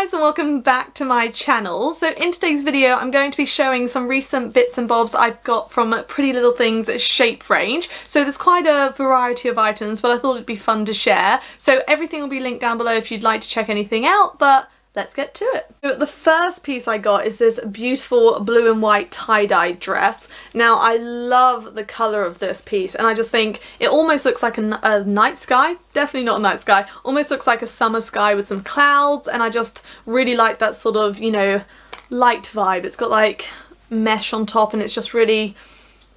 guys, and welcome back to my channel. So in today's video I'm going to be showing some recent bits and bobs I've got from Pretty Little Things shape range. So there's quite a variety of items, but I thought it'd be fun to share. So everything will be linked down below if you'd like to check anything out, but let's get to it. So the first piece I got is this beautiful blue and white tie-dye dress. Now I love the colour of this piece and I just think it almost looks like a night sky. Definitely not a night sky. Almost looks like a summer sky with some clouds, and I just really like that sort of, you know, light vibe. It's got like mesh on top and it's just really,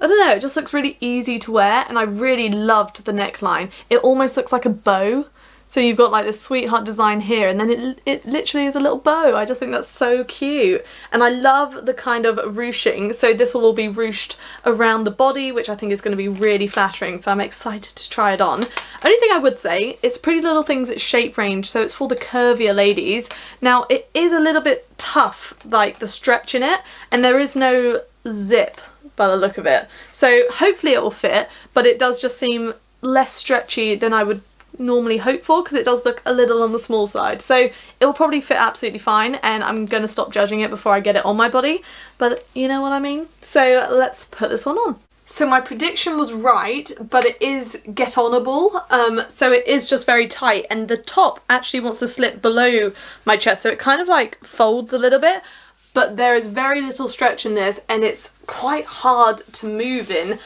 I don't know, it just looks really easy to wear, and I really loved the neckline. It almost looks like a bow. So you've got like this sweetheart design here, and then it literally is a little bow. I just think that's so cute. And I love the kind of ruching. So this will all be ruched around the body, which I think is going to be really flattering. So I'm excited to try it on. Only thing I would say, it's Pretty Little Things at shape range, so it's for the curvier ladies. Now it is a little bit tough, like the stretch in it, and there is no zip by the look of it. So hopefully it will fit, but it does just seem less stretchy than I would normally hope for, because it does look a little on the small side. So it will probably fit absolutely fine, and I'm going to stop judging it before I get it on my body, but you know what I mean. So let's put this one on. So my prediction was right, but it is get-onable, so it is just very tight, and the top actually wants to slip below my chest, so it kind of like folds a little bit, but there is very little stretch in this, and it's quite hard to move in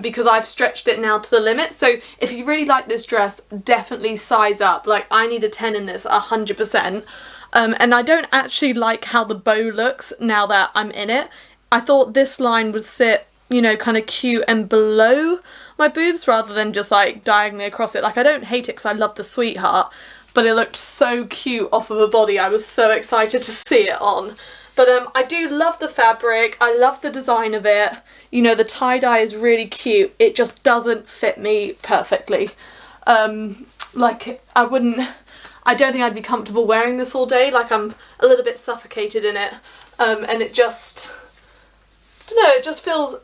because I've stretched it now to the limit. So if you really like this dress, definitely size up. Like, I need a 10 in this, 100%. And I don't actually like how the bow looks now that I'm in it. I thought this line would sit, you know, kind of cute and below my boobs rather than just like diagonally across it. Like, I don't hate it because I love the sweetheart, but it looked so cute off of a body. I was so excited to see it on. But I do love the fabric, I love the design of it. You know, the tie-dye is really cute. It just doesn't fit me perfectly. Like, I don't think I'd be comfortable wearing this all day. Like, I'm a little bit suffocated in it. And it just, I don't know, it just feels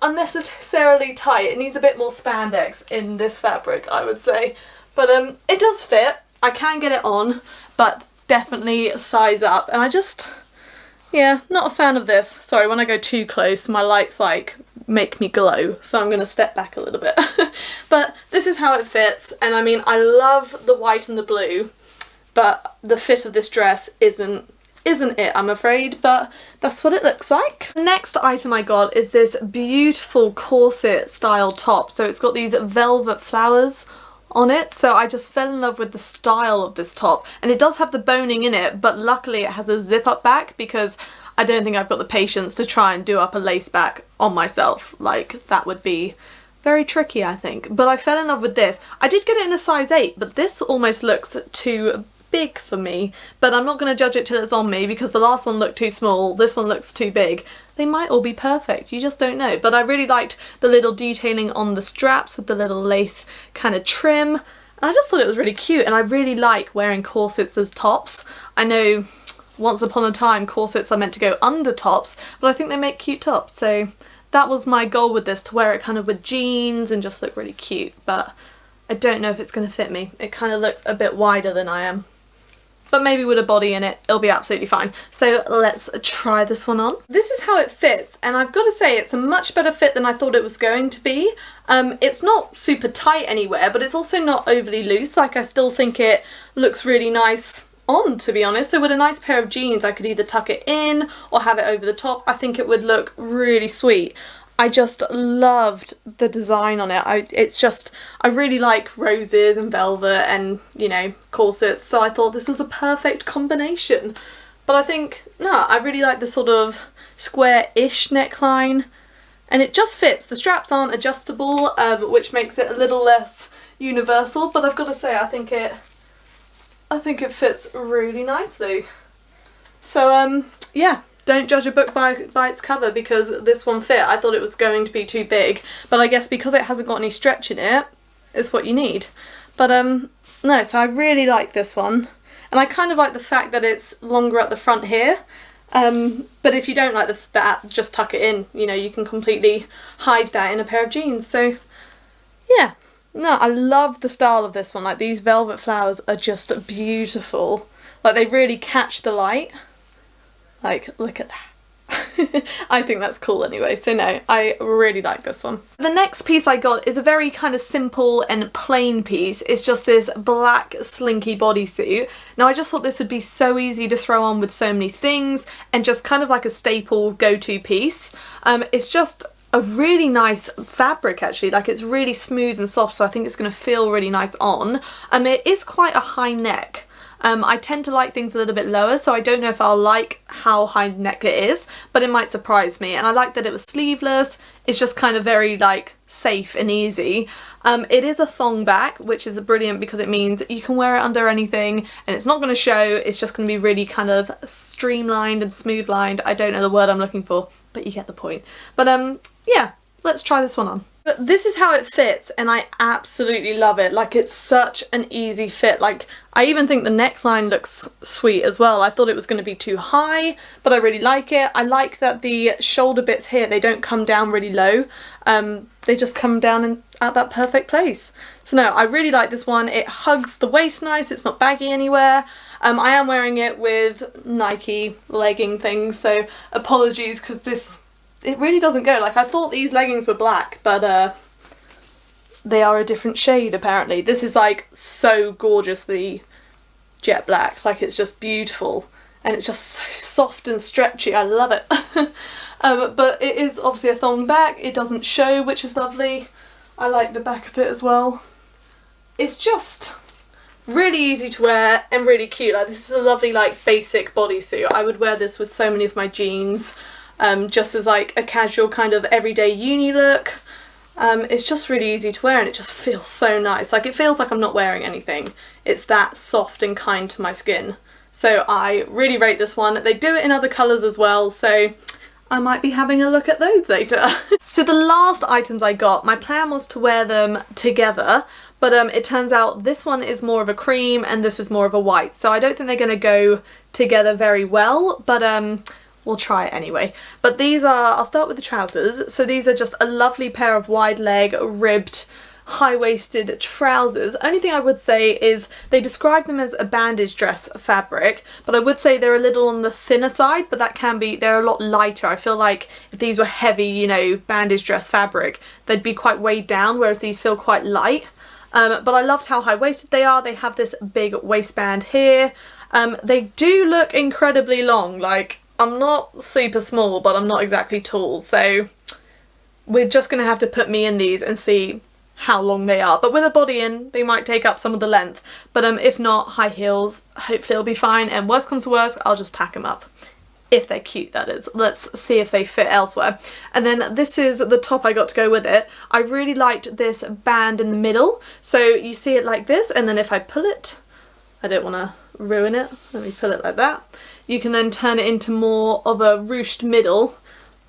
unnecessarily tight. It needs a bit more spandex in this fabric, I would say. But it does fit. I can get it on, but definitely size up. And I just, yeah, not a fan of this. Sorry, when I go too close, my lights like make me glow, so I'm gonna step back a little bit. But this is how it fits, and I mean, I love the white and the blue, but the fit of this dress isn't it, I'm afraid, but that's what it looks like. The next item I got is this beautiful corset style top. So it's got these velvet flowers on it, so I just fell in love with the style of this top, and it does have the boning in it, but luckily it has a zip up back because I don't think I've got the patience to try and do up a lace back on myself. Like, that would be very tricky, I think. But I fell in love with this. I did get it in a size 8, but this almost looks too big for me, but I'm not going to judge it till it's on me because the last one looked too small, this one looks too big. They might all be perfect, you just don't know. But I really liked the little detailing on the straps with the little lace kind of trim, and I just thought it was really cute, and I really like wearing corsets as tops. I know once upon a time corsets are meant to go under tops, but I think they make cute tops, so that was my goal with this, to wear it kind of with jeans and just look really cute. But I don't know if it's going to fit me. It kind of looks a bit wider than I am. But maybe with a body in it, it'll be absolutely fine. So let's try this one on. This is how it fits, and I've got to say it's a much better fit than I thought it was going to be. It's not super tight anywhere, but it's also not overly loose. Like, I still think it looks really nice on, to be honest. So with a nice pair of jeans, I could either tuck it in or have it over the top. I think it would look really sweet. I just loved the design on it. I really like roses and velvet and, you know, corsets, so I thought this was a perfect combination. But I think, no, I really like the sort of square-ish neckline, and it just fits. The straps aren't adjustable, which makes it a little less universal, but I've got to say, I think it fits really nicely. So, yeah. Don't judge a book by its cover, because this one fit. I thought it was going to be too big, but I guess because it hasn't got any stretch in it, it's what you need. But no, so I really like this one, and I kind of like the fact that it's longer at the front here. But if you don't like that, just tuck it in. You know, you can completely hide that in a pair of jeans. So yeah, no, I love the style of this one. Like, these velvet flowers are just beautiful. Like they really catch the light. Like, look at that. I think that's cool anyway, so no, I really like this one. The next piece I got is a very kind of simple and plain piece. It's just this black slinky bodysuit. Now I just thought this would be so easy to throw on with so many things and just kind of like a staple go-to piece. It's just a really nice fabric actually, like it's really smooth and soft, so I think it's going to feel really nice on. It is quite a high neck. I tend to like things a little bit lower, so I don't know if I'll like how high neck it is, but it might surprise me. And I like that it was sleeveless. It's just kind of very like safe and easy. It is a thong back, which is brilliant because it means you can wear it under anything and it's not going to show. It's just going to be really kind of streamlined and smooth lined. I don't know the word I'm looking for, but you get the point. But yeah, let's try this one on. But this is how it fits and I absolutely love it. Like it's such an easy fit. Like I even think the neckline looks sweet as well. I thought it was going to be too high, but I really like it. I like that the shoulder bits here, they don't come down really low. They just come down at that perfect place. So no, I really like this one. It hugs the waist nice. It's not baggy anywhere. I am wearing it with Nike legging things, so apologies because it really doesn't go. Like I thought these leggings were black, but they are a different shade apparently. This is like so gorgeously jet black, like it's just beautiful and it's just so soft and stretchy. I love it. But it is obviously a thong back. It doesn't show, which is lovely. I like the back of it as well. It's just really easy to wear and really cute. Like this is a lovely like basic bodysuit. I would wear this with so many of my jeans. Just as like a casual kind of everyday uni look. It's just really easy to wear and it just feels so nice. Like it feels like I'm not wearing anything. It's that soft and kind to my skin. So I really rate this one. They do it in other colours as well, so I might be having a look at those later. So the last items I got, my plan was to wear them together, but it turns out this one is more of a cream and this is more of a white. So I don't think they're going to go together very well, but we'll try it anyway. But these are, I'll start with the trousers. So these are just a lovely pair of wide leg, ribbed, high-waisted trousers. Only thing I would say is they describe them as a bandage dress fabric, but I would say they're a little on the thinner side, but that can be, they're a lot lighter. I feel like if these were heavy, you know, bandage dress fabric, they'd be quite weighed down, whereas these feel quite light. But I loved how high-waisted they are. They have this big waistband here. They do look incredibly long. Like, I'm not super small, but I'm not exactly tall, so we're just going to have to put me in these and see how long they are. But with a body in, they might take up some of the length. But if not, high heels, hopefully it'll be fine. And worst comes to worst, I'll just tack them up. If they're cute, that is. Let's see if they fit elsewhere. And then this is the top I got to go with it. I really liked this band in the middle. So you see it like this, and then if I pull it, I don't want to ruin it. Let me pull it like that. You can then turn it into more of a ruched middle.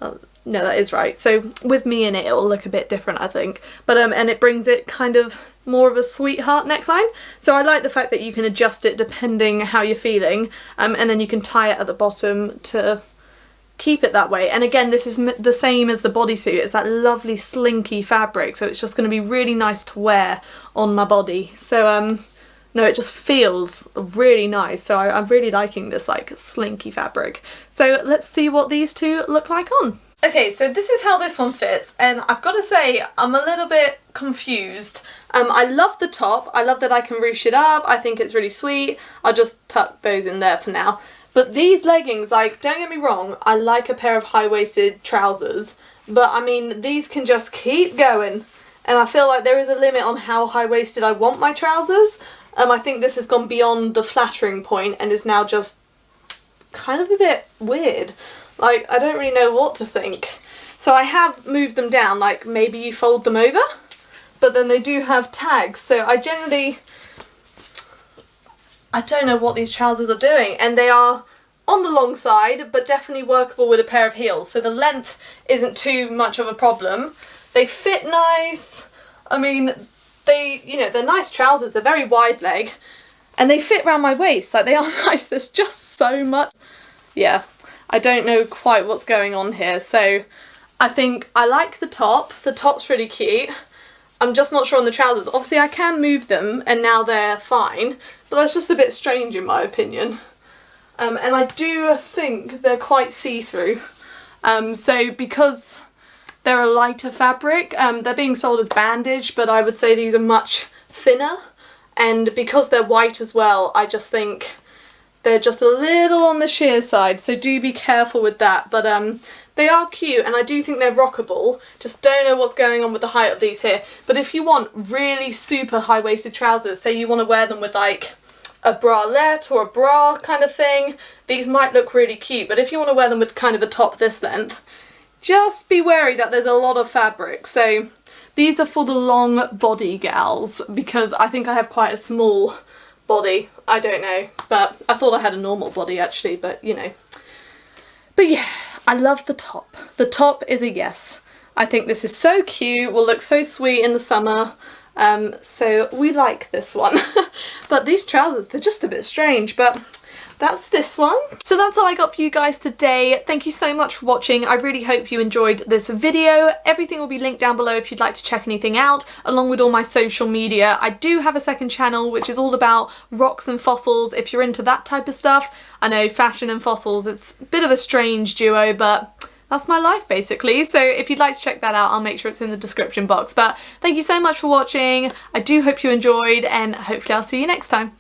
No, that is right. So with me in it, it'll look a bit different, I think. But and it brings it kind of more of a sweetheart neckline. So I like the fact that you can adjust it depending how you're feeling, and then you can tie it at the bottom to keep it that way. And again, this is the same as the bodysuit. It's that lovely slinky fabric, so it's just going to be really nice to wear on my body. So no, it just feels really nice. So I'm really liking this like slinky fabric. So let's see what these two look like on. Okay, so this is how this one fits, and I've got to say I'm a little bit confused. I love the top. I love that I can ruche it up. I think it's really sweet. I'll just tuck those in there for now. But these leggings, like, don't get me wrong, I like a pair of high-waisted trousers, but I mean, these can just keep going. And I feel like there is a limit on how high-waisted I want my trousers. I think this has gone beyond the flattering point and is now just kind of a bit weird. Like, I don't really know what to think. So I have moved them down, like maybe you fold them over, but then they do have tags. So I don't know what these trousers are doing, and they are on the long side, but definitely workable with a pair of heels. So the length isn't too much of a problem. They fit nice. I mean, they're nice trousers. They're very wide leg and they fit around my waist. Like, they are nice. There's just so much. Yeah. I don't know quite what's going on here, so I think I like the top. The top's really cute. I'm just not sure on the trousers. Obviously I can move them and now they're fine, but that's just a bit strange in my opinion. And I do think they're quite see-through. So because they're a lighter fabric, they're being sold as bandage, but I would say these are much thinner, and because they're white as well, I just think they're just a little on the sheer side, so do be careful with that. But they are cute, and I do think they're rockable. Just don't know what's going on with the height of these here. But if you want really super high-waisted trousers, say you want to wear them with like a bralette or a bra kind of thing, these might look really cute. But if you want to wear them with kind of a top this length, just be wary that there's a lot of fabric. So these are for the long body gals, because I think I have quite a small body. I don't know, but I thought I had a normal body actually, but you know. But yeah, I love the top. The top is a yes. I think this is so cute, will look so sweet in the summer. So we like this one. But these trousers, they're just a bit strange, but that's this one. So that's all I got for you guys today. Thank you so much for watching. I really hope you enjoyed this video. Everything will be linked down below if you'd like to check anything out, along with all my social media. I do have a second channel which is all about rocks and fossils if you're into that type of stuff. I know fashion and fossils, it's a bit of a strange duo, but that's my life basically. So if you'd like to check that out, I'll make sure it's in the description box. But thank you so much for watching. I do hope you enjoyed, and hopefully I'll see you next time.